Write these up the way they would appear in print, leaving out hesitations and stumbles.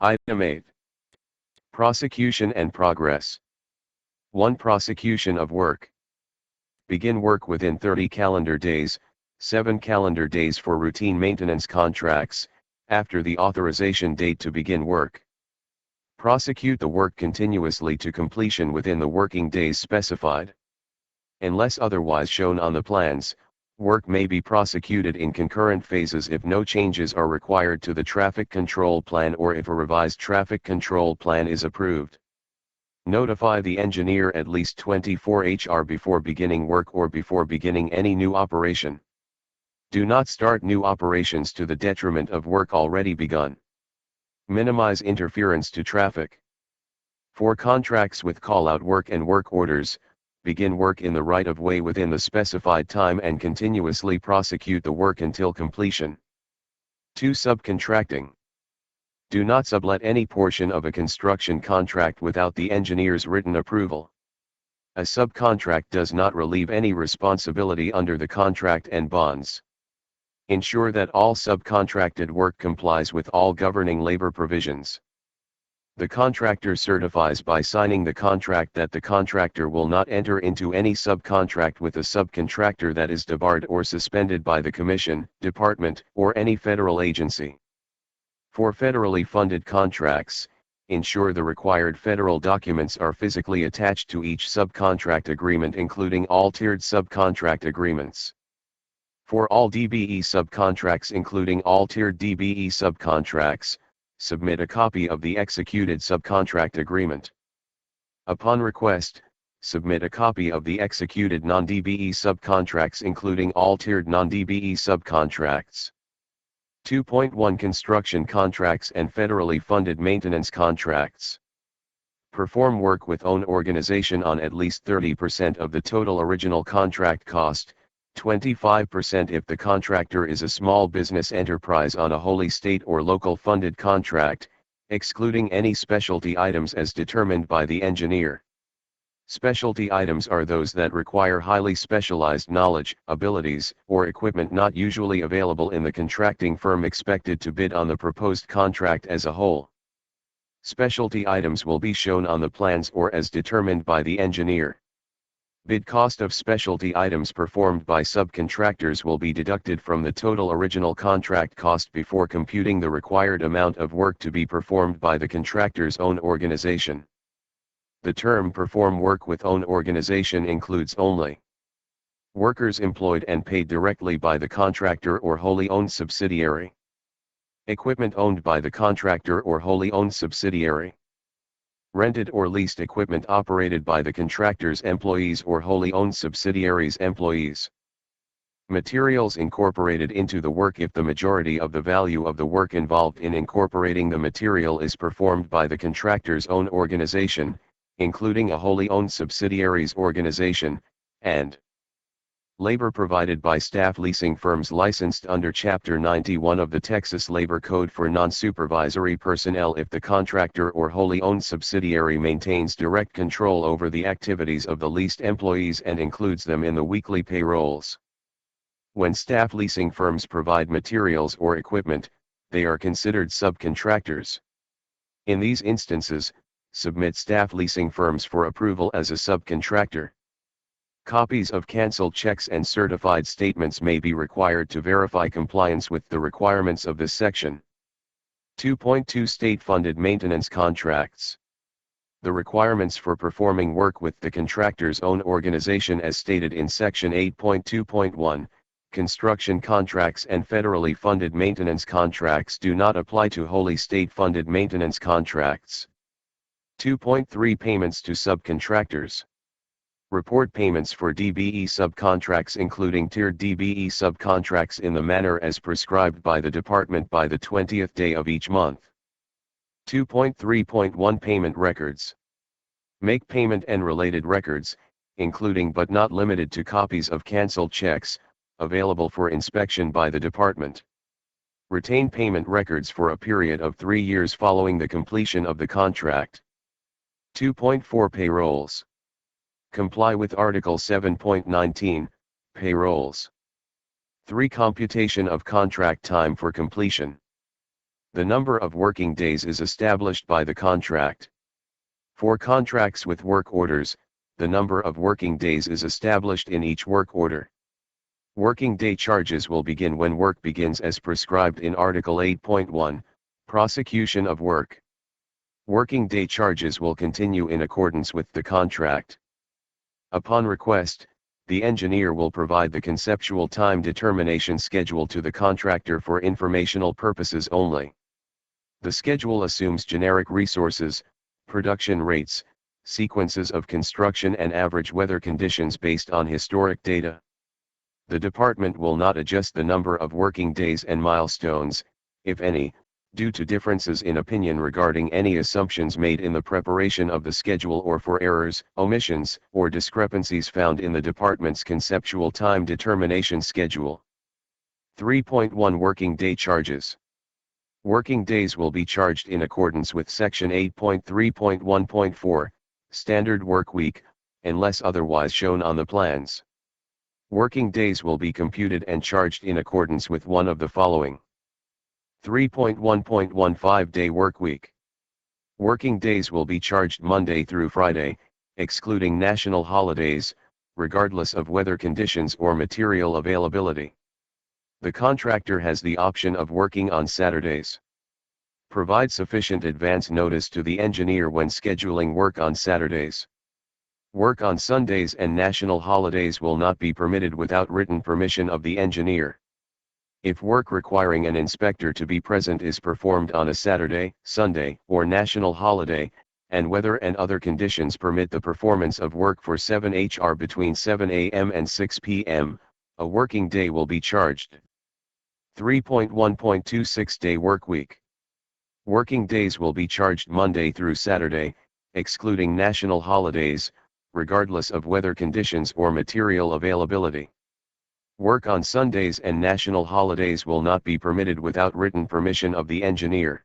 Item 8. Prosecution and progress. 1. Prosecution of work. Begin work within 30 calendar days, 7 calendar days for routine maintenance contracts, after the authorization date to begin work. Prosecute the work continuously to completion within the working days specified. Unless otherwise shown on the plans, work may be prosecuted in concurrent phases if no changes are required to the traffic control plan or if a revised traffic control plan is approved. Notify the engineer at least 24 HR before beginning work or before beginning any new operation. Do not start new operations to the detriment of work already begun. Minimize interference to traffic. For contracts with call-out work and work orders, begin work in the right-of-way within the specified time and continuously prosecute the work until completion. 2. Subcontracting. Do not sublet any portion of a construction contract without the engineer's written approval. A subcontract does not relieve any responsibility under the contract and bonds. Ensure that all subcontracted work complies with all governing labor provisions. The contractor certifies by signing the contract that the contractor will not enter into any subcontract with a subcontractor that is debarred or suspended by the Commission, Department, or any federal agency. For federally funded contracts, ensure the required federal documents are physically attached to each subcontract agreement, including all tiered subcontract agreements. For all DBE subcontracts, including all tiered DBE subcontracts, submit a copy of the executed subcontract agreement. Upon request, submit a copy of the executed non-DBE subcontracts, including all tiered non-DBE subcontracts. 2.1 Construction contracts and federally funded maintenance contracts. Perform work with own organization on at least 30% of the total original contract cost, 25% if the contractor is a small business enterprise on a wholly state or local funded contract, excluding any specialty items as determined by the engineer. Specialty items are those that require highly specialized knowledge, abilities, or equipment not usually available in the contracting firm expected to bid on the proposed contract as a whole. Specialty items will be shown on the plans or as determined by the engineer. Bid cost of specialty items performed by subcontractors will be deducted from the total original contract cost before computing the required amount of work to be performed by the contractor's own organization. The term perform work with own organization includes only workers employed and paid directly by the contractor or wholly owned subsidiary, equipment owned by the contractor or wholly owned subsidiary, rented or leased equipment operated by the contractor's employees or wholly owned subsidiaries' employees, materials incorporated into the work if the majority of the value of the work involved in incorporating the material is performed by the contractor's own organization, including a wholly owned subsidiary's organization, and labor provided by staff leasing firms licensed under Chapter 91 of the Texas Labor Code for non-supervisory personnel if the contractor or wholly owned subsidiary maintains direct control over the activities of the leased employees and includes them in the weekly payrolls. When staff leasing firms provide materials or equipment, they are considered subcontractors. In these instances, submit staff leasing firms for approval as a subcontractor. Copies of canceled checks and certified statements may be required to verify compliance with the requirements of this section. 2.2 State-funded maintenance contracts. The requirements for performing work with the contractor's own organization as stated in Section 8.2.1, construction contracts and federally funded maintenance contracts do not apply to wholly state-funded maintenance contracts. 2.3 Payments to subcontractors. Report payments for DBE subcontracts including tiered DBE subcontracts in the manner as prescribed by the Department by the 20th day of each month. 2.3.1 Payment records. Make payment and related records, including but not limited to copies of canceled checks, available for inspection by the Department. Retain payment records for a period of 3 years following the completion of the contract. 2.4 Payrolls. Comply with Article 7.19, Payrolls. 3. Computation of contract time for completion. The number of working days is established by the contract. For contracts with work orders, the number of working days is established in each work order. Working day charges will begin when work begins as prescribed in Article 8.1, Prosecution of Work. Working day charges will continue in accordance with the contract. Upon request, the engineer will provide the conceptual time determination schedule to the contractor for informational purposes only. The schedule assumes generic resources, production rates, sequences of construction and average weather conditions based on historic data. The department will not adjust the number of working days and milestones, if any, due to differences in opinion regarding any assumptions made in the preparation of the schedule or for errors, omissions, or discrepancies found in the department's conceptual time determination schedule. 3.1 Working Day Charges. Working days will be charged in accordance with Section 8.3.1.4, Standard Work Week, unless otherwise shown on the plans. Working days will be computed and charged in accordance with one of the following. 3.1.15 Day Work Week. Working days will be charged Monday through Friday, excluding national holidays, regardless of weather conditions or material availability. The contractor has the option of working on Saturdays. Provide sufficient advance notice to the engineer when scheduling work on Saturdays. Work on Sundays and national holidays will not be permitted without written permission of the engineer. If work requiring an inspector to be present is performed on a Saturday, Sunday, or national holiday, and weather and other conditions permit the performance of work for 7hr between 7 a.m. and 6 p.m., a working day will be charged. 3.1.26 Day Work Week. Working days will be charged Monday through Saturday, excluding national holidays, regardless of weather conditions or material availability. Work on Sundays and national holidays will not be permitted without written permission of the engineer.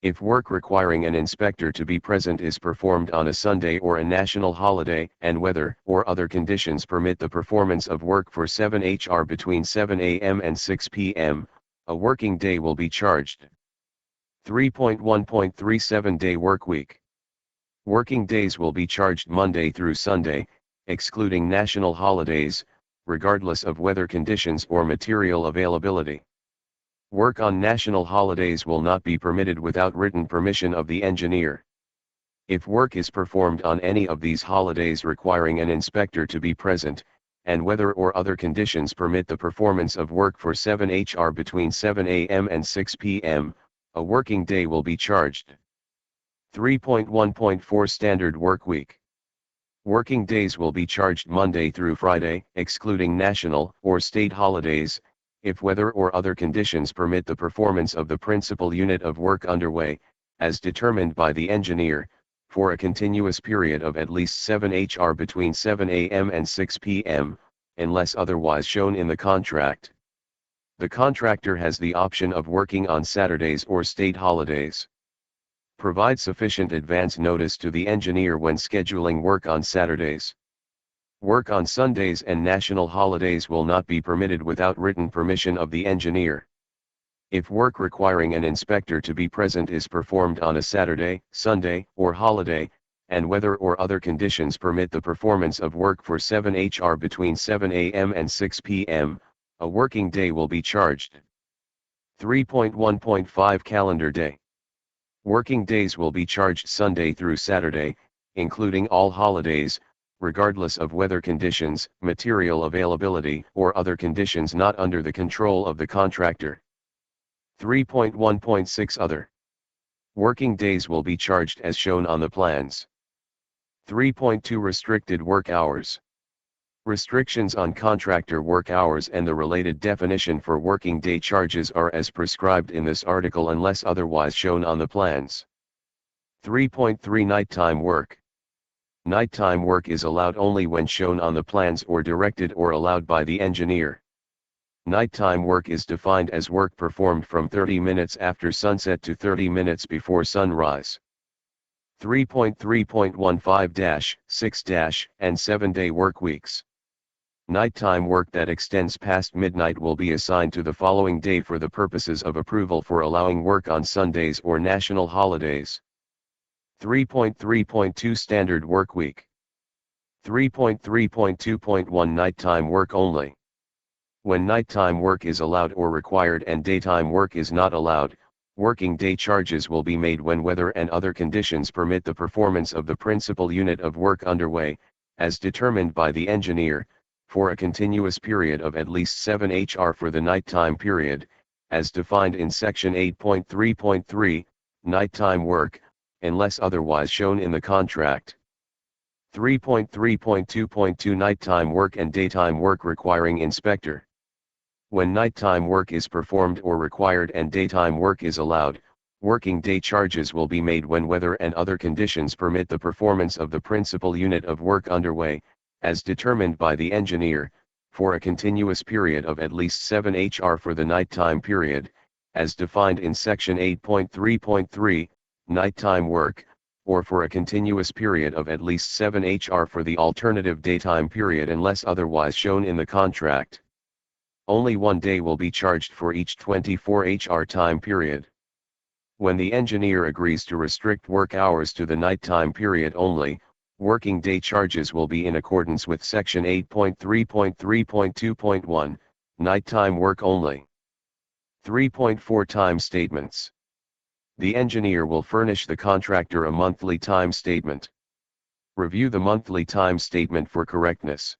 If work requiring an inspector to be present is performed on a Sunday or a national holiday, and weather or other conditions permit the performance of work for 7hr between 7 a.m. and 6 p.m., a working day will be charged. 3.1.37 Day Work Week. Working days will be charged Monday through Sunday, excluding national holidays, regardless of weather conditions or material availability. Work on national holidays will not be permitted without written permission of the engineer. If work is performed on any of these holidays requiring an inspector to be present, and weather or other conditions permit the performance of work for 7hr between 7 a.m. and 6 p.m., a working day will be charged. 3.1.4 Standard Work Week. Working days will be charged Monday through Friday, excluding national or state holidays, if weather or other conditions permit the performance of the principal unit of work underway, as determined by the engineer, for a continuous period of at least 7hr between 7 a.m. and 6 p.m., unless otherwise shown in the contract. The contractor has the option of working on Saturdays or state holidays. Provide sufficient advance notice to the engineer when scheduling work on Saturdays. Work on Sundays and national holidays will not be permitted without written permission of the engineer. If work requiring an inspector to be present is performed on a Saturday, Sunday, or holiday, and weather or other conditions permit the performance of work for 7hr between 7 a.m. and 6 p.m., a working day will be charged. 3.1.5 Calendar Day. Working days will be charged Sunday through Saturday, including all holidays, regardless of weather conditions, material availability, or other conditions not under the control of the contractor. 3.1.6 Other. Working days will be charged as shown on the plans. 3.2 Restricted Work Hours. Restrictions on contractor work hours and the related definition for working day charges are as prescribed in this article unless otherwise shown on the plans. 3.3 Nighttime work. Nighttime work is allowed only when shown on the plans or directed or allowed by the engineer. Nighttime work is defined as work performed from 30 minutes after sunset to 30 minutes before sunrise. 3.3.15-6- and 7-day work weeks. Nighttime work that extends past midnight will be assigned to the following day for the purposes of approval for allowing work on Sundays or national holidays. 3.3.2 Standard Workweek. 3.3.2.1 Nighttime work only. When nighttime work is allowed or required and daytime work is not allowed, working day charges will be made when weather and other conditions permit the performance of the principal unit of work underway, as determined by the engineer, for a continuous period of at least 7 hr for the nighttime period, as defined in Section 8.3.3, Nighttime work, unless otherwise shown in the contract. 3.3.2.2 Nighttime work and daytime work requiring inspector. When nighttime work is performed or required and daytime work is allowed, working day charges will be made when weather and other conditions permit the performance of the principal unit of work underway, as determined by the engineer, for a continuous period of at least 7 hr for the nighttime period, as defined in Section 8.3.3, Nighttime work, or for a continuous period of at least 7 hr for the alternative daytime period unless otherwise shown in the contract. Only one day will be charged for each 24 hr time period. When the engineer agrees to restrict work hours to the nighttime period only, working day charges will be in accordance with Section 8.3.3.2.1, Nighttime work only. 3.4 Time statements. The engineer will furnish the contractor a monthly time statement. Review the monthly time statement for correctness.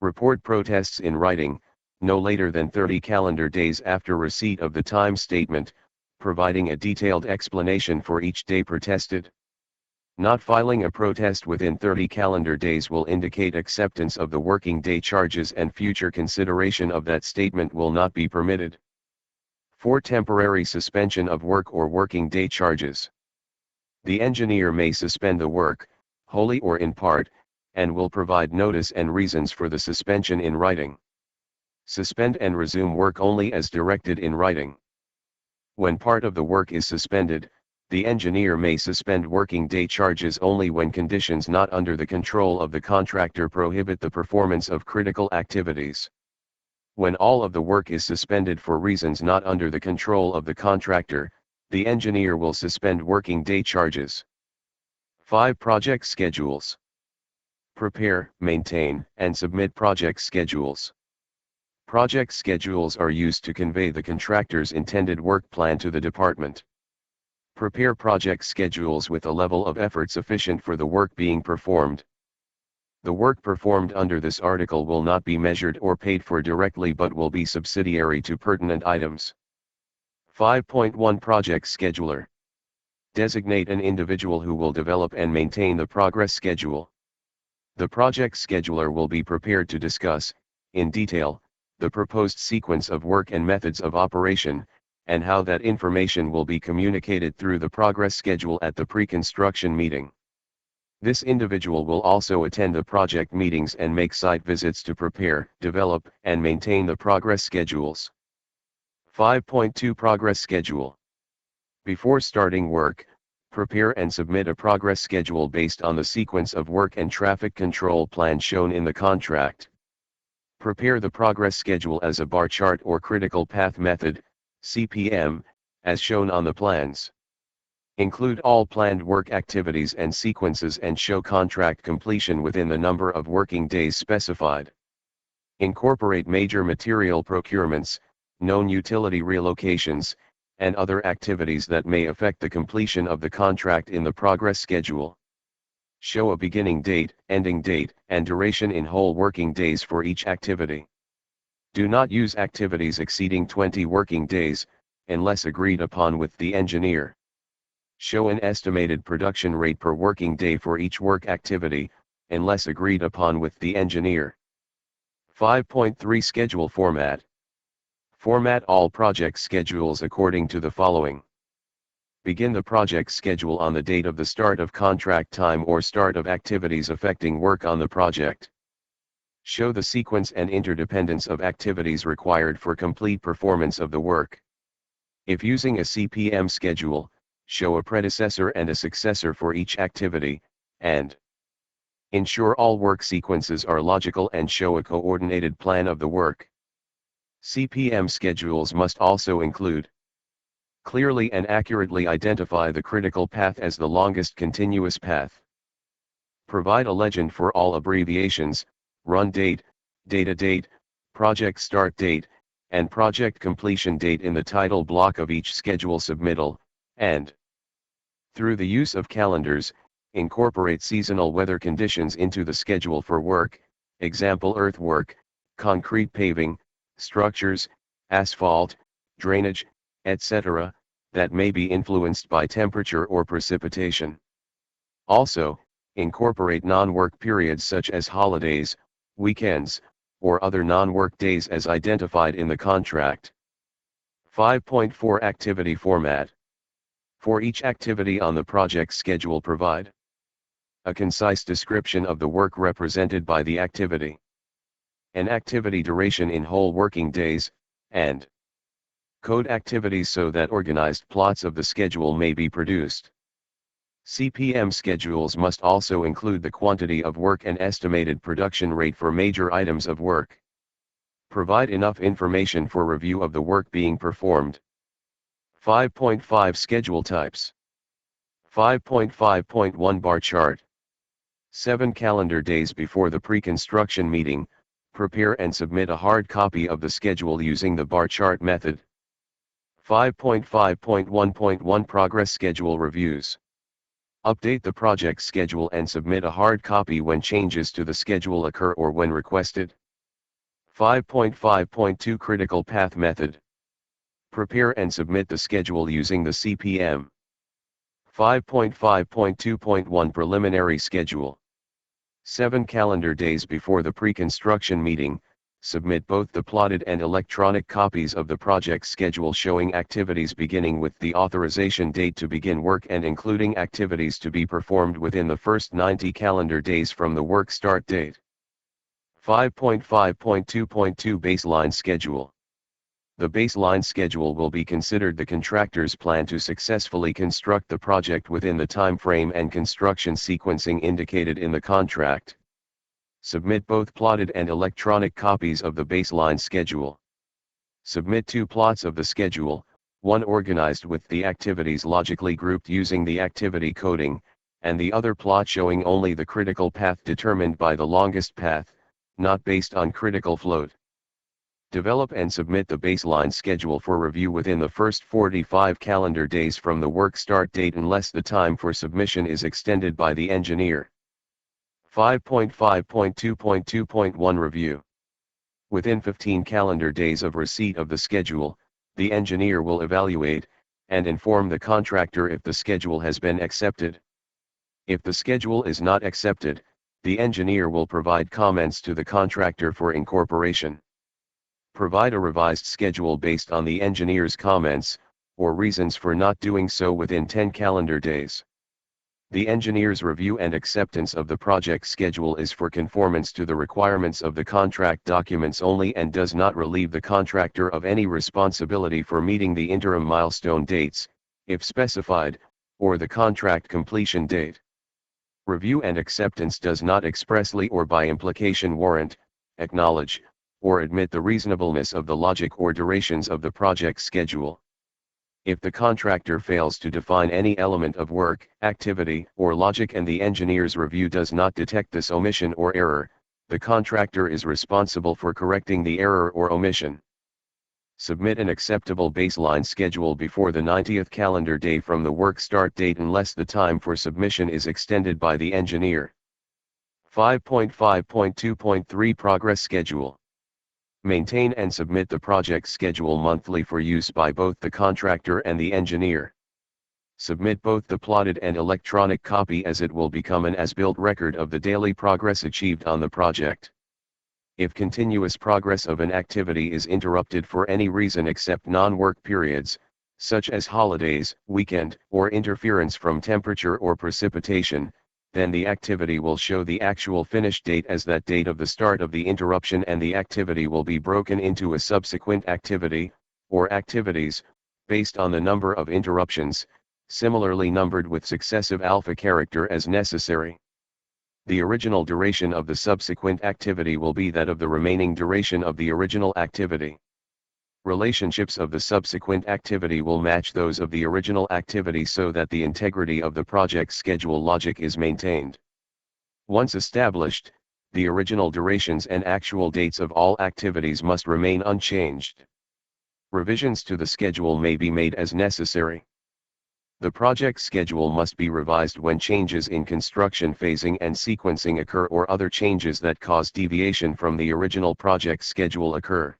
Report protests in writing, no later than 30 calendar days after receipt of the time statement, providing a detailed explanation for each day protested. Not filing a protest within 30 calendar days will indicate acceptance of the working day charges and future consideration of that statement will not be permitted. 4. Temporary suspension of work or working day charges. The engineer may suspend the work, wholly or in part, and will provide notice and reasons for the suspension in writing. Suspend and resume work only as directed in writing. When part of the work is suspended, the engineer may suspend working day charges only when conditions not under the control of the contractor prohibit the performance of critical activities. When all of the work is suspended for reasons not under the control of the contractor, the engineer will suspend working day charges. 5. Project schedules. Prepare, maintain, and submit project schedules. Project schedules are used to convey the contractor's intended work plan to the department. Prepare project schedules with a level of effort sufficient for the work being performed. The work performed under this article will not be measured or paid for directly but will be subsidiary to pertinent items. 5.1 Project Scheduler. Designate an individual who will develop and maintain the progress schedule. The project scheduler will be prepared to discuss, in detail, the proposed sequence of work and methods of operation, and how that information will be communicated through the progress schedule at the pre-construction meeting. This individual will also attend the project meetings and make site visits to prepare, develop, and maintain the progress schedules. 5.2 Progress Schedule. Before starting work, prepare and submit a progress schedule based on the sequence of work and traffic control plan shown in the contract. Prepare the progress schedule as a bar chart or critical path method, CPM, as shown on the plans. Include all planned work activities and sequences and show contract completion within the number of working days specified. Incorporate major material procurements, known utility relocations, and other activities that may affect the completion of the contract in the progress schedule. Show a beginning date, ending date, and duration in whole working days for each activity. Do not use activities exceeding 20 working days, unless agreed upon with the engineer. Show an estimated production rate per working day for each work activity, unless agreed upon with the engineer. 5.3 Schedule Format. Format all project schedules according to the following. Begin the project schedule on the date of the start of contract time or start of activities affecting work on the project. Show the sequence and interdependence of activities required for complete performance of the work. If using a CPM schedule, show a predecessor and a successor for each activity, and Ensure all work sequences are logical and show a coordinated plan of the work. CPM schedules must also include: clearly and accurately identify the critical path as the longest continuous path. Provide a legend for all abbreviations: run date, data date, project start date, and project completion date in the title block of each schedule submittal, and through the use of calendars, incorporate seasonal weather conditions into the schedule for work, example earthwork, concrete paving, structures, asphalt, drainage, etc., that may be influenced by temperature or precipitation. Also, incorporate non-work periods such as holidays, weekends, or other non-work days as identified in the contract. 5.4 Activity Format. For each activity on the project schedule, provide a concise description of the work represented by the activity, an activity duration in whole working days, and code activities so that organized plots of the schedule may be produced. CPM schedules must also include the quantity of work and estimated production rate for major items of work. Provide enough information for review of the work being performed. 5.5 Schedule Types. 5.5.1 Bar Chart. 7 calendar days before the pre-construction meeting, prepare and submit a hard copy of the schedule using the bar chart method. 5.5.1.1 Progress Schedule Reviews. Update the project schedule and submit a hard copy when changes to the schedule occur or when requested. 5.5.2 Critical Path Method. Prepare and submit the schedule using the CPM. 5.5.2.1 Preliminary Schedule. 7 calendar days before the pre-construction meeting, submit both the plotted and electronic copies of the project schedule showing activities beginning with the authorization date to begin work and including activities to be performed within the first 90 calendar days from the work start date. 5.5.2.2 Baseline Schedule. The baseline schedule will be considered the contractor's plan to successfully construct the project within the time frame and construction sequencing indicated in the contract. Submit both plotted and electronic copies of the baseline schedule. Submit 2 plots of the schedule, one organized with the activities logically grouped using the activity coding, and the other plot showing only the critical path determined by the longest path, not based on critical float. Develop and submit the baseline schedule for review within the first 45 calendar days from the work start date unless the time for submission is extended by the engineer. 5.5.2.2.1 Review. Within 15 calendar days of receipt of the schedule, the engineer will evaluate and inform the contractor if the schedule has been accepted. If the schedule is not accepted, the engineer will provide comments to the contractor for incorporation. Provide a revised schedule based on the engineer's comments, or reasons for not doing so within 10 calendar days. The engineer's review and acceptance of the project schedule is for conformance to the requirements of the contract documents only and does not relieve the contractor of any responsibility for meeting the interim milestone dates, if specified, or the contract completion date. Review and acceptance does not expressly or by implication warrant, acknowledge, or admit the reasonableness of the logic or durations of the project schedule. If the contractor fails to define any element of work, activity, or logic and the engineer's review does not detect this omission or error, the contractor is responsible for correcting the error or omission. Submit an acceptable baseline schedule before the 90th calendar day from the work start date unless the time for submission is extended by the engineer. 5.5.2.3 Progress Schedule. Maintain and submit the project schedule monthly for use by both the contractor and the engineer. Submit both the plotted and electronic copy as it will become an as-built record of the daily progress achieved on the project. If continuous progress of an activity is interrupted for any reason except non-work periods, such as holidays, weekend, or interference from temperature or precipitation, then the activity will show the actual finish date as that date of the start of the interruption and the activity will be broken into a subsequent activity, or activities, based on the number of interruptions, similarly numbered with successive alpha character as necessary. The original duration of the subsequent activity will be that of the remaining duration of the original activity. Relationships of the subsequent activity will match those of the original activity so that the integrity of the project schedule logic is maintained. Once established, the original durations and actual dates of all activities must remain unchanged. Revisions to the schedule may be made as necessary. The project schedule must be revised when changes in construction phasing and sequencing occur or other changes that cause deviation from the original project schedule occur.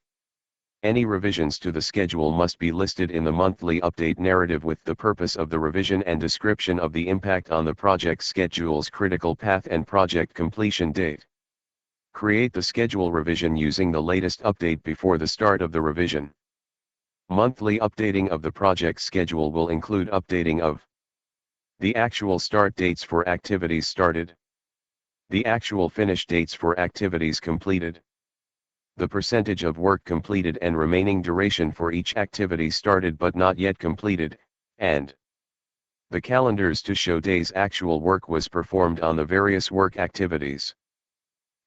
Any revisions to the schedule must be listed in the monthly update narrative with the purpose of the revision and description of the impact on the project schedule's critical path and project completion date. Create the schedule revision using the latest update before the start of the revision. Monthly updating of the project schedule will include updating of the actual start dates for activities started, the actual finish dates for activities completed, the percentage of work completed and remaining duration for each activity started but not yet completed, and the calendars to show days actual work was performed on the various work activities.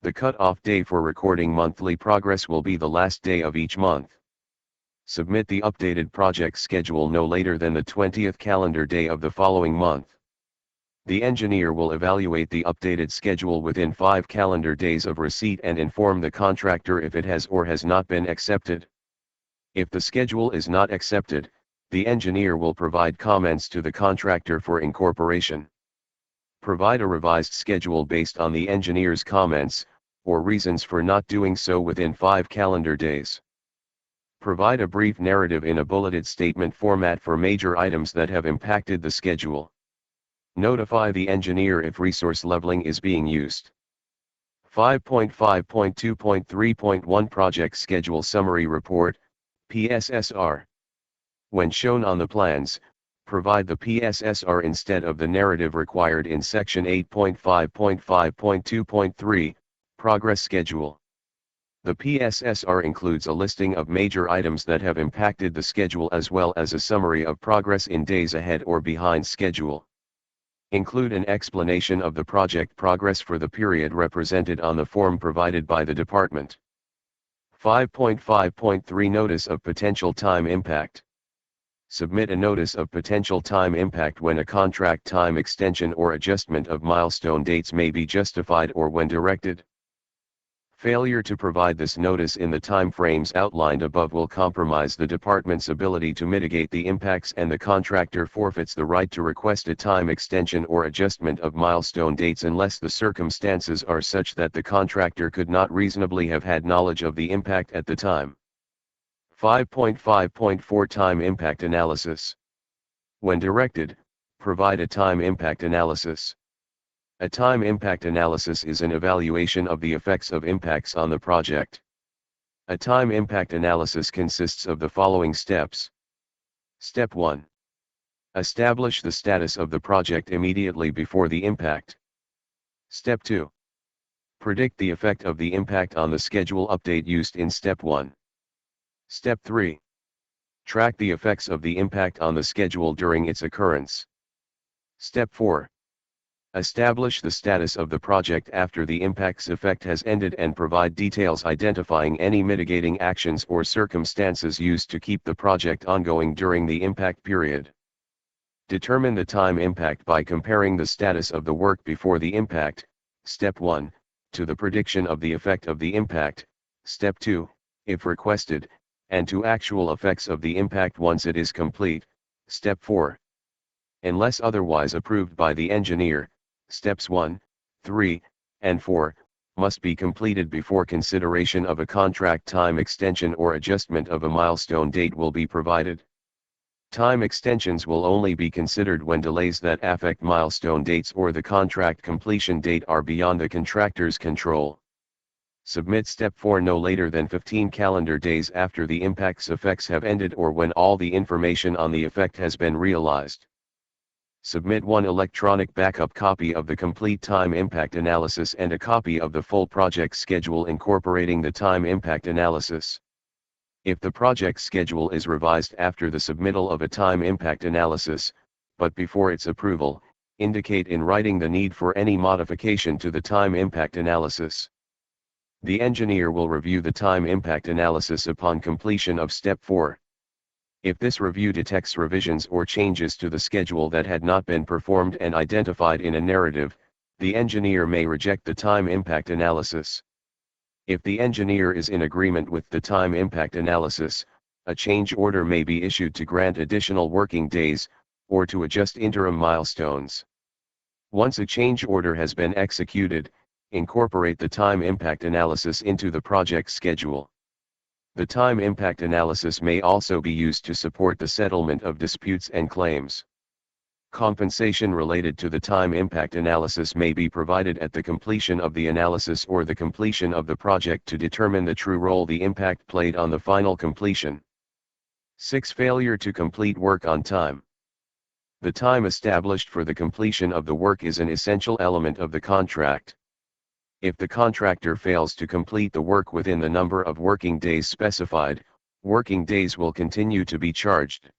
The cut-off day for recording monthly progress will be the last day of each month. Submit the updated project schedule no later than the 20th calendar day of the following month. The engineer will evaluate the updated schedule within 5 calendar days of receipt and inform the contractor if it has or has not been accepted. If the schedule is not accepted, the engineer will provide comments to the contractor for incorporation. Provide a revised schedule based on the engineer's comments, or reasons for not doing so within 5 calendar days. Provide a brief narrative in a bulleted statement format for major items that have impacted the schedule. Notify the engineer if resource leveling is being used. 5.5.2.3.1 Project Schedule Summary Report, PSSR. When shown on the plans, provide the PSSR instead of the narrative required in Section 8.5.5.2.3, Progress Schedule. The PSSR includes a listing of major items that have impacted the schedule as well as a summary of progress in days ahead or behind schedule. Include an explanation of the project progress for the period represented on the form provided by the department. 5.5.3 Notice of Potential Time Impact. Submit a notice of potential time impact when a contract time extension or adjustment of milestone dates may be justified or when directed. Failure to provide this notice in the time frames outlined above will compromise the department's ability to mitigate the impacts, and the contractor forfeits the right to request a time extension or adjustment of milestone dates unless the circumstances are such that the contractor could not reasonably have had knowledge of the impact at the time. 5.5.4 Time Impact Analysis. When directed, provide a time impact analysis. A time impact analysis is an evaluation of the effects of impacts on the project. A time impact analysis consists of the following steps. Step 1. Establish the status of the project immediately before the impact. Step 2. Predict the effect of the impact on the schedule update used in Step 1. Step 3. Track the effects of the impact on the schedule during its occurrence. Step 4. Establish the status of the project after the impact's effect has ended and provide details identifying any mitigating actions or circumstances used to keep the project ongoing during the impact period. Determine the time impact by comparing the status of the work before the impact, Step 1, to the prediction of the effect of the impact, Step 2, if requested, and to actual effects of the impact once it is complete, Step 4. Unless otherwise approved by the engineer, Steps 1, 3, and 4, must be completed before consideration of a contract time extension or adjustment of a milestone date will be provided. Time extensions will only be considered when delays that affect milestone dates or the contract completion date are beyond the contractor's control. Submit Step 4 no later than 15 calendar days after the impact's effects have ended or when all the information on the effect has been realized. Submit one electronic backup copy of the complete time impact analysis and a copy of the full project schedule incorporating the time impact analysis. If the project schedule is revised after the submittal of a time impact analysis, but before its approval, indicate in writing the need for any modification to the time impact analysis. The engineer will review the time impact analysis upon completion of Step 4. If this review detects revisions or changes to the schedule that had not been performed and identified in a narrative, the engineer may reject the time impact analysis. If the engineer is in agreement with the time impact analysis, a change order may be issued to grant additional working days, or to adjust interim milestones. Once a change order has been executed, incorporate the time impact analysis into the project schedule. The time impact analysis may also be used to support the settlement of disputes and claims. Compensation related to the time impact analysis may be provided at the completion of the analysis or the completion of the project to determine the true role the impact played on the final completion. 6. Failure to complete work on time. The time established for the completion of the work is an essential element of the contract. If the contractor fails to complete the work within the number of working days specified, working days will continue to be charged.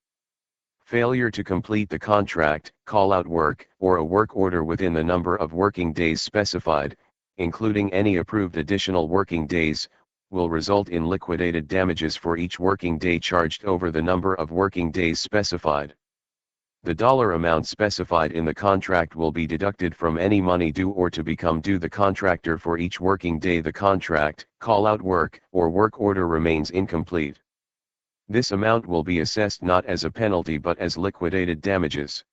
Failure to complete the contract, call-out work, or a work order within the number of working days specified, including any approved additional working days, will result in liquidated damages for each working day charged over the number of working days specified. The dollar amount specified in the contract will be deducted from any money due or to become due the contractor for each working day the contract, call-out work, or work order remains incomplete. This amount will be assessed not as a penalty but as liquidated damages.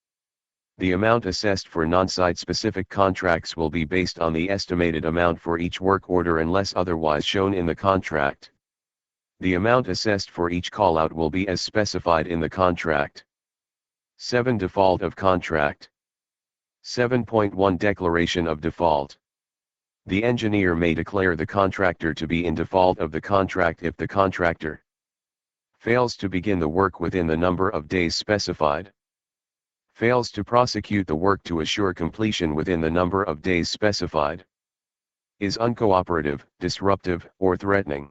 The amount assessed for non-site specific contracts will be based on the estimated amount for each work order unless otherwise shown in the contract. The amount assessed for each call-out will be as specified in the contract. 7. Default of contract. 7.1 Declaration of default. The engineer may declare the contractor to be in default of the contract if the contractor fails to begin the work within the number of days specified, fails to prosecute the work to assure completion within the number of days specified, is uncooperative, disruptive, or threatening,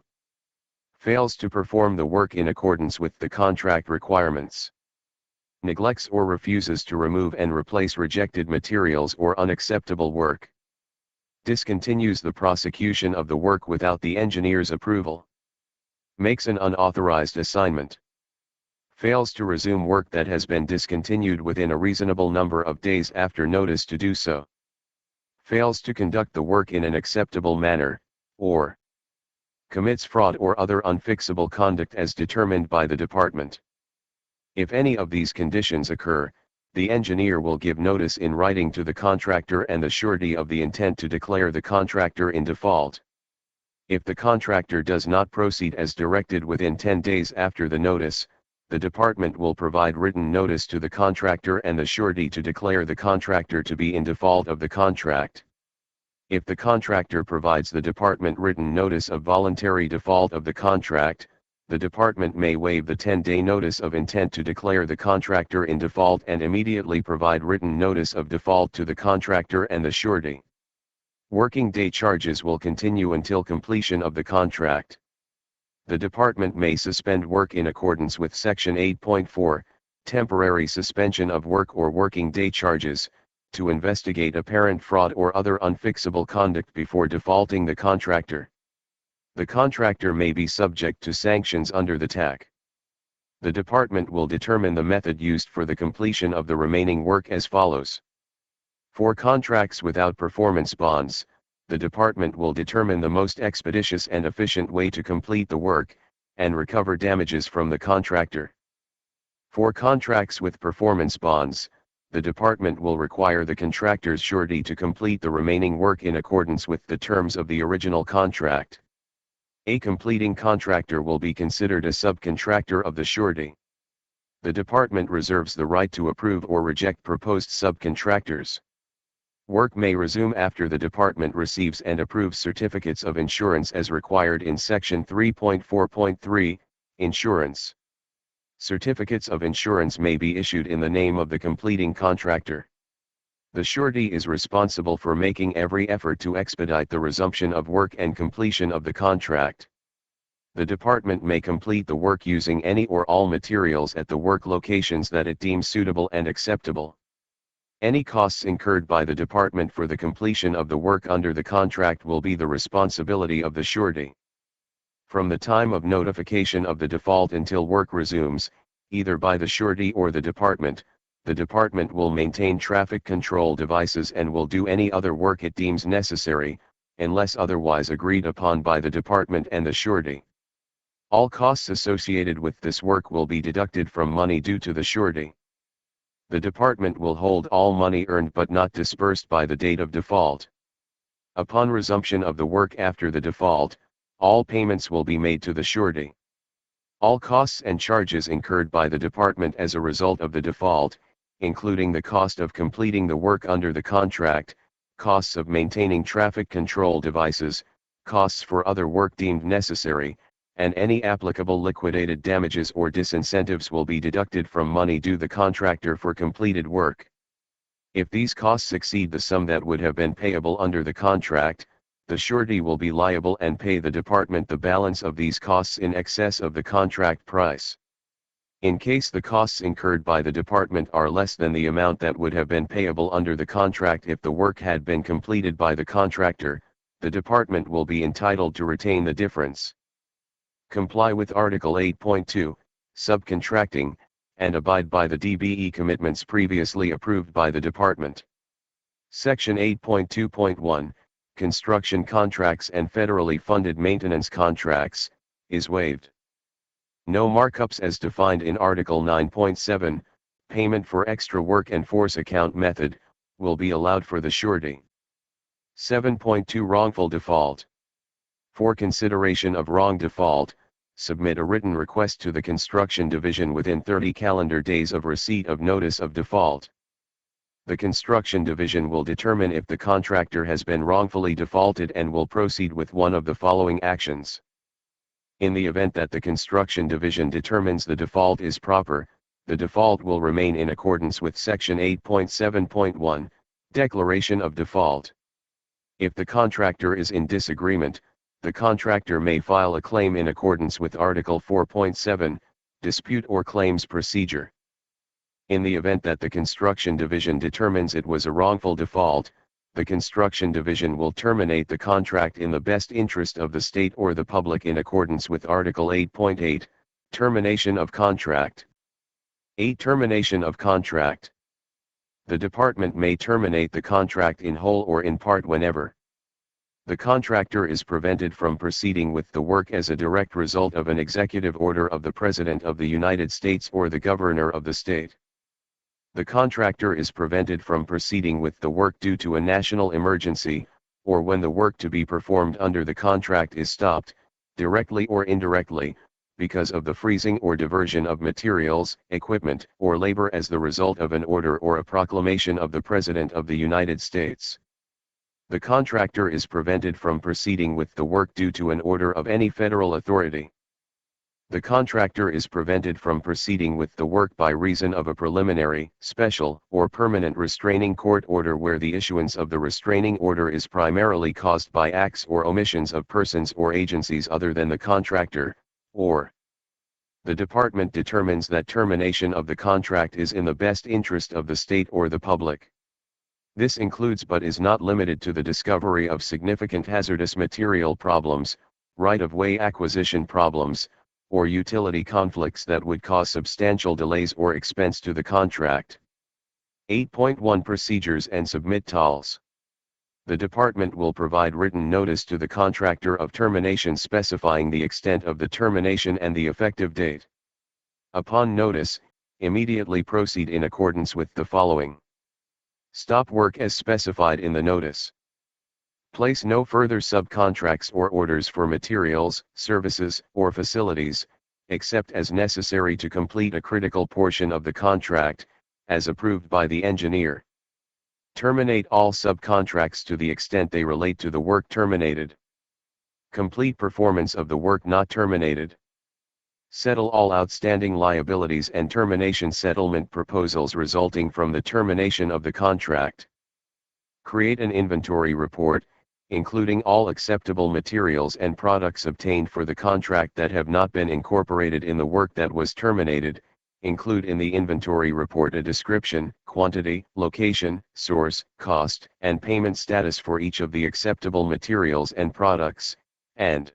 fails to perform the work in accordance with the contract requirements, neglects or refuses to remove and replace rejected materials or unacceptable work, discontinues the prosecution of the work without the engineer's approval, makes an unauthorized assignment, fails to resume work that has been discontinued within a reasonable number of days after notice to do so, fails to conduct the work in an acceptable manner, or commits fraud or other unfixable conduct as determined by the department. If any of these conditions occur, the engineer will give notice in writing to the contractor and the surety of the intent to declare the contractor in default. If the contractor does not proceed as directed within 10 days after the notice, the department will provide written notice to the contractor and the surety to declare the contractor to be in default of the contract. If the contractor provides the department written notice of voluntary default of the contract, the department may waive the 10-day notice of intent to declare the contractor in default and immediately provide written notice of default to the contractor and the surety. Working day charges will continue until completion of the contract. The department may suspend work in accordance with Section 8.4, temporary suspension of work or working day charges, to investigate apparent fraud or other unfixable conduct before defaulting the contractor. The contractor may be subject to sanctions under the TAC. The department will determine the method used for the completion of the remaining work as follows. For contracts without performance bonds, the department will determine the most expeditious and efficient way to complete the work, and recover damages from the contractor. For contracts with performance bonds, the department will require the contractor's surety to complete the remaining work in accordance with the terms of the original contract. A completing contractor will be considered a subcontractor of the surety. The department reserves the right to approve or reject proposed subcontractors. Work may resume after the department receives and approves certificates of insurance as required in Section 3.4.3, Insurance. Certificates of insurance may be issued in the name of the completing contractor. The surety is responsible for making every effort to expedite the resumption of work and completion of the contract. The department may complete the work using any or all materials at the work locations that it deems suitable and acceptable. Any costs incurred by the department for the completion of the work under the contract will be the responsibility of the surety. From the time of notification of the default until work resumes, either by the surety or the department will maintain traffic control devices and will do any other work it deems necessary, unless otherwise agreed upon by the department and the surety. All costs associated with this work will be deducted from money due to the surety. The department will hold all money earned but not disbursed by the date of default. Upon resumption of the work after the default, all payments will be made to the surety. All costs and charges incurred by the department as a result of the default, including the cost of completing the work under the contract, costs of maintaining traffic control devices, costs for other work deemed necessary, and any applicable liquidated damages or disincentives will be deducted from money due the contractor for completed work. If these costs exceed the sum that would have been payable under the contract, the surety will be liable and pay the department the balance of these costs in excess of the contract price. In case the costs incurred by the department are less than the amount that would have been payable under the contract if the work had been completed by the contractor, the department will be entitled to retain the difference. Comply with Article 8.2, Subcontracting, and abide by the DBE commitments previously approved by the department. Section 8.2.1, Construction Contracts and Federally Funded Maintenance Contracts, is waived. No markups as defined in Article 9.7, Payment for Extra Work and Force Account Method, will be allowed for the surety. 7.2 Wrongful Default. For consideration of wrong default, submit a written request to the Construction Division within 30 calendar days of receipt of notice of default. The Construction Division will determine if the contractor has been wrongfully defaulted and will proceed with one of the following actions. In the event that the Construction Division determines the default is proper, the default will remain in accordance with Section 8.7.1, Declaration of Default. If the contractor is in disagreement, the contractor may file a claim in accordance with Article 4.7, Dispute or Claims Procedure. In the event that the Construction Division determines it was a wrongful default, the Construction Division will terminate the contract in the best interest of the state or the public in accordance with Article 8.8, Termination of Contract. 8. Termination of Contract. The department may terminate the contract in whole or in part whenever the contractor is prevented from proceeding with the work as a direct result of an executive order of the President of the United States or the Governor of the state. The contractor is prevented from proceeding with the work due to a national emergency, or when the work to be performed under the contract is stopped, directly or indirectly, because of the freezing or diversion of materials, equipment, or labor as the result of an order or a proclamation of the President of the United States. The contractor is prevented from proceeding with the work due to an order of any federal authority. The contractor is prevented from proceeding with the work by reason of a preliminary, special, or permanent restraining court order where the issuance of the restraining order is primarily caused by acts or omissions of persons or agencies other than the contractor, or the department determines that termination of the contract is in the best interest of the state or the public. This includes but is not limited to the discovery of significant hazardous material problems, right-of-way acquisition problems, or utility conflicts that would cause substantial delays or expense to the contract. 8.1 Procedures and submit tolls. The department will provide written notice to the contractor of termination specifying the extent of the termination and the effective date. Upon notice, immediately proceed in accordance with the following. Stop work as specified in the notice. Place no further subcontracts or orders for materials, services, or facilities, except as necessary to complete a critical portion of the contract, as approved by the engineer. Terminate all subcontracts to the extent they relate to the work terminated. Complete performance of the work not terminated. Settle all outstanding liabilities and termination settlement proposals resulting from the termination of the contract. Create an inventory report, including all acceptable materials and products obtained for the contract that have not been incorporated in the work that was terminated, include in the inventory report a description, quantity, location, source, cost, and payment status for each of the acceptable materials and products, and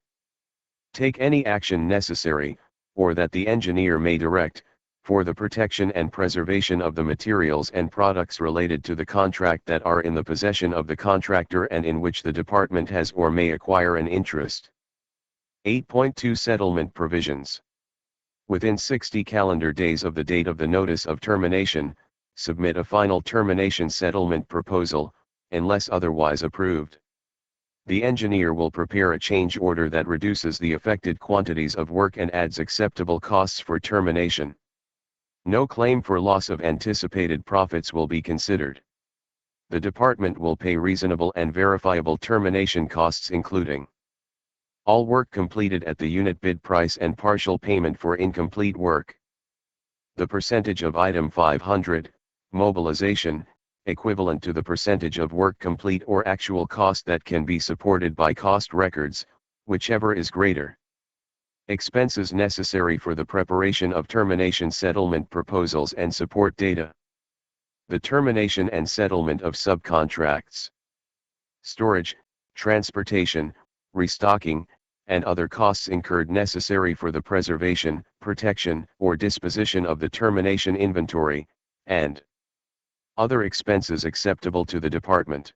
take any action necessary, or that the engineer may direct, for the protection and preservation of the materials and products related to the contract that are in the possession of the contractor and in which the department has or may acquire an interest. 8.2 Settlement Provisions. Within 60 calendar days of the date of the notice of termination, submit a final termination settlement proposal, unless otherwise approved. The engineer will prepare a change order that reduces the affected quantities of work and adds acceptable costs for termination. No claim for loss of anticipated profits will be considered. The department will pay reasonable and verifiable termination costs including all work completed at the unit bid price and partial payment for incomplete work. The percentage of item 500, mobilization, equivalent to the percentage of work complete or actual cost that can be supported by cost records, whichever is greater. Expenses necessary for the preparation of termination settlement proposals and support data. The termination and settlement of subcontracts. Storage, transportation, restocking, and other costs incurred necessary for the preservation, protection, or disposition of the termination inventory, and other expenses acceptable to the department.